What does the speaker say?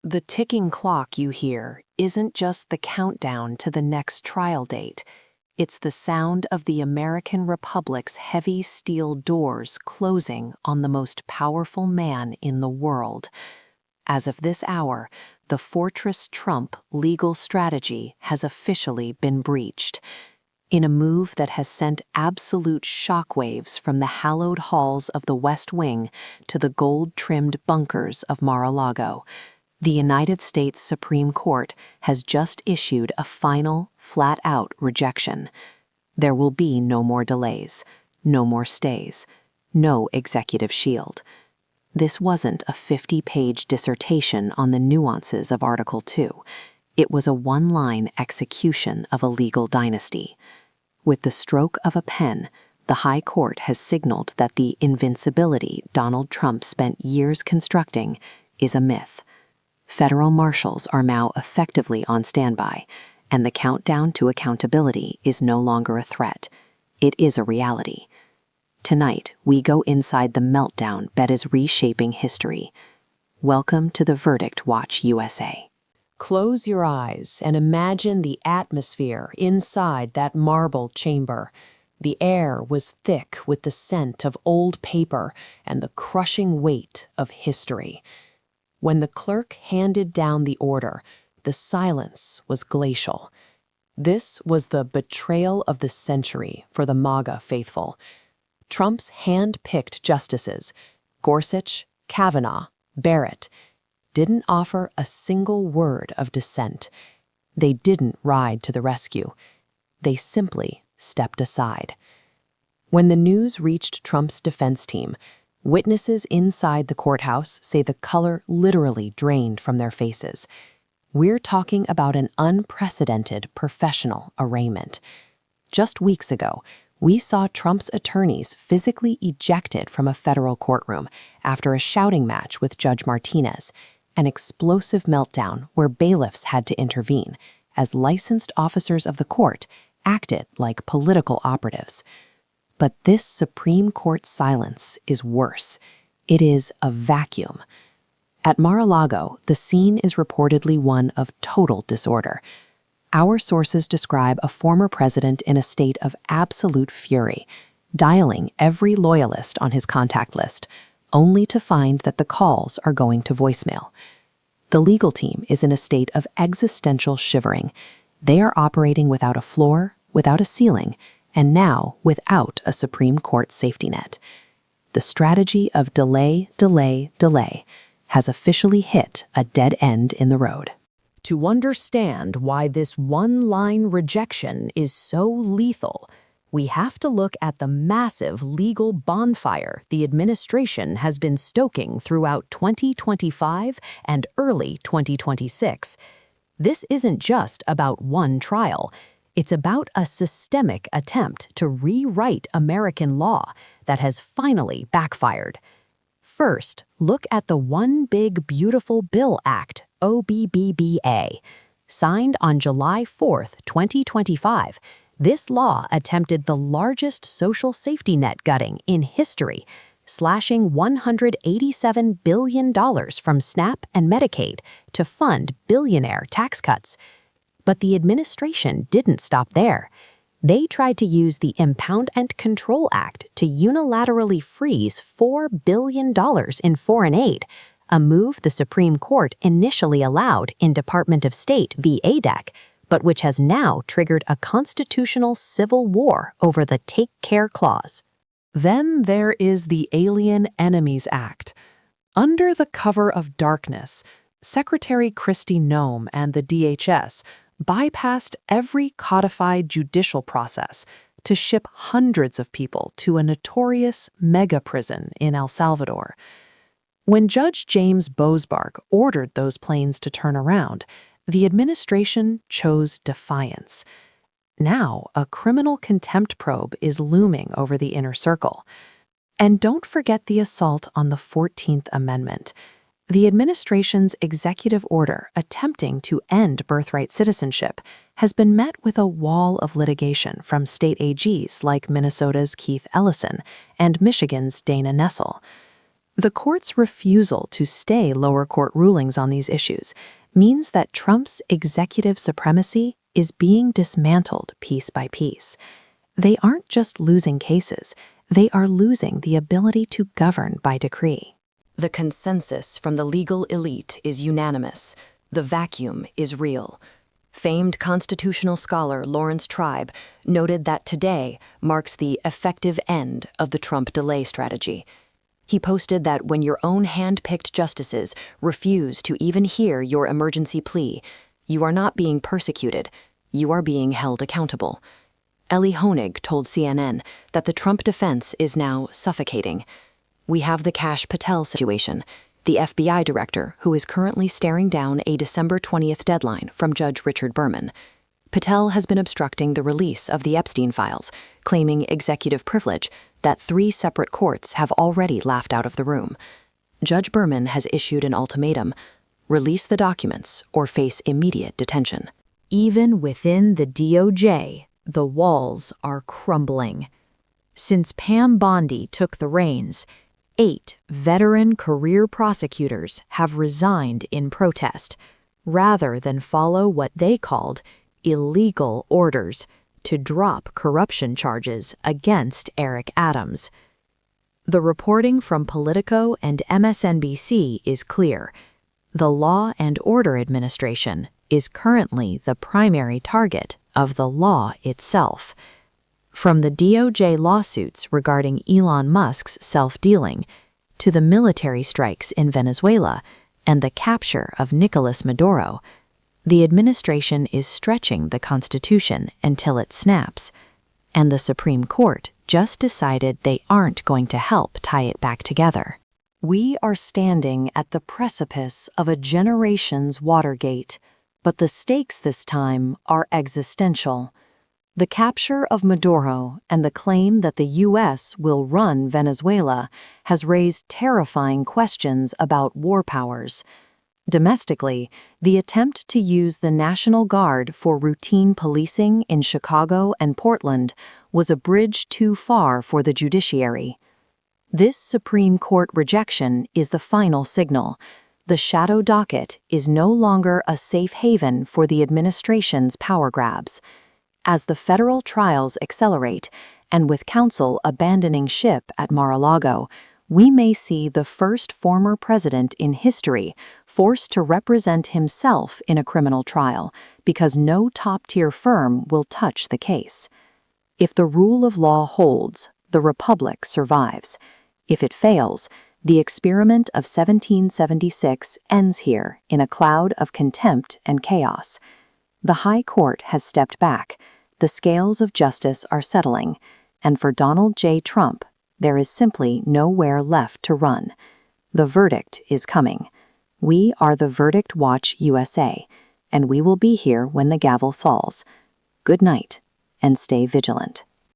The ticking clock you hear isn't just the countdown to the next trial date. It's the sound of the American Republic's heavy steel doors closing on the most powerful man in the world. As of this hour, the Fortress Trump legal strategy has officially been breached. In a move that has sent absolute shockwaves from the hallowed halls of the West Wing to the gold-trimmed bunkers of Mar-a-Lago, the United States Supreme Court has just issued a final, flat-out rejection. There will be no more delays, no more stays, no executive shield. This wasn't a 50-page dissertation on the nuances of Article 2. It was a one-line execution of a legal dynasty. With the stroke of a pen, the High Court has signaled that the invincibility Donald Trump spent years constructing is a myth. Federal marshals are now effectively on standby, and the countdown to accountability is no longer a threat. It is a reality. Tonight, we go inside the meltdown that is reshaping history. Welcome to the Verdict Watch USA. Close your eyes and imagine the atmosphere inside that marble chamber. The air was thick with the scent of old paper and the crushing weight of history. When the clerk handed down the order, the silence was glacial. This was the betrayal of the century for the MAGA faithful. Trump's hand-picked justices, Gorsuch, Kavanaugh, Barrett, didn't offer a single word of dissent. They didn't ride to the rescue. They simply stepped aside. When the news reached Trump's defense team, witnesses inside the courthouse say the color literally drained from their faces. We're talking about an unprecedented professional arraignment. Just weeks ago, we saw Trump's attorneys physically ejected from a federal courtroom after a shouting match with Judge Martinez, an explosive meltdown where bailiffs had to intervene, as licensed officers of the court acted like political operatives. But this Supreme Court silence is worse. It is a vacuum. At Mar-a-Lago, the scene is reportedly one of total disorder. Our sources describe a former president in a state of absolute fury, dialing every loyalist on his contact list, only to find that the calls are going to voicemail. The legal team is in a state of existential shivering. They are operating without a floor, without a ceiling, and now without a Supreme Court safety net. The strategy of delay, delay, delay has officially hit a dead end in the road. To understand why this one-line rejection is so lethal, we have to look at the massive legal bonfire the administration has been stoking throughout 2025 and early 2026. This isn't just about one trial. It's about a systemic attempt to rewrite American law that has finally backfired. First, look at the One Big Beautiful Bill Act, OBBBA. Signed on July 4, 2025, this law attempted the largest social safety net gutting in history, slashing $187 billion from SNAP and Medicaid to fund billionaire tax cuts. But the administration didn't stop there. They tried to use the Impound and Control Act to unilaterally freeze $4 billion in foreign aid, a move the Supreme Court initially allowed in Department of State v. ADEC, but which has now triggered a constitutional civil war over the Take Care Clause. Then there is the Alien Enemies Act. Under the cover of darkness, Secretary Kristi Noem and the DHS bypassed every codified judicial process to ship hundreds of people to a notorious mega prison in El Salvador. When Judge James Bosbark ordered those planes to turn around, the administration chose defiance. Now, a criminal contempt probe is looming over the inner circle. And don't forget the assault on the 14th Amendment. The administration's executive order attempting to end birthright citizenship has been met with a wall of litigation from state AGs like Minnesota's Keith Ellison and Michigan's Dana Nessel. The court's refusal to stay lower court rulings on these issues means that Trump's executive supremacy is being dismantled piece by piece. They aren't just losing cases, they are losing the ability to govern by decree. The consensus from the legal elite is unanimous. The vacuum is real. Famed constitutional scholar Lawrence Tribe noted that today marks the effective end of the Trump delay strategy. He posted that when your own hand-picked justices refuse to even hear your emergency plea, you are not being persecuted, you are being held accountable. Ellie Honig told CNN that the Trump defense is now suffocating. We have the Kash Patel situation, the FBI director who is currently staring down a December 20th deadline from Judge Richard Berman. Patel has been obstructing the release of the Epstein files, claiming executive privilege that 3 separate courts have already laughed out of the room. Judge Berman has issued an ultimatum: release the documents or face immediate detention. Even within the DOJ, the walls are crumbling. Since Pam Bondi took the reins, 8 veteran career prosecutors have resigned in protest, rather than follow what they called illegal orders to drop corruption charges against Eric Adams. The reporting from Politico and MSNBC is clear. The Law and Order Administration is currently the primary target of the law itself. From the DOJ lawsuits regarding Elon Musk's self-dealing to the military strikes in Venezuela and the capture of Nicolas Maduro, the administration is stretching the Constitution until it snaps, and the Supreme Court just decided they aren't going to help tie it back together. We are standing at the precipice of a generation's Watergate, but the stakes this time are existential. The capture of Maduro and the claim that the U.S. will run Venezuela has raised terrifying questions about war powers. Domestically, the attempt to use the National Guard for routine policing in Chicago and Portland was a bridge too far for the judiciary. This Supreme Court rejection is the final signal. The shadow docket is no longer a safe haven for the administration's power grabs. As the federal trials accelerate, and with counsel abandoning ship at Mar-a-Lago, we may see the first former president in history forced to represent himself in a criminal trial because no top-tier firm will touch the case. If the rule of law holds, the republic survives. If it fails, the experiment of 1776 ends here in a cloud of contempt and chaos. The High Court has stepped back, the scales of justice are settling, and for Donald J. Trump, there is simply nowhere left to run. The verdict is coming. We are the Verdict Watch USA, and we will be here when the gavel falls. Good night, and stay vigilant.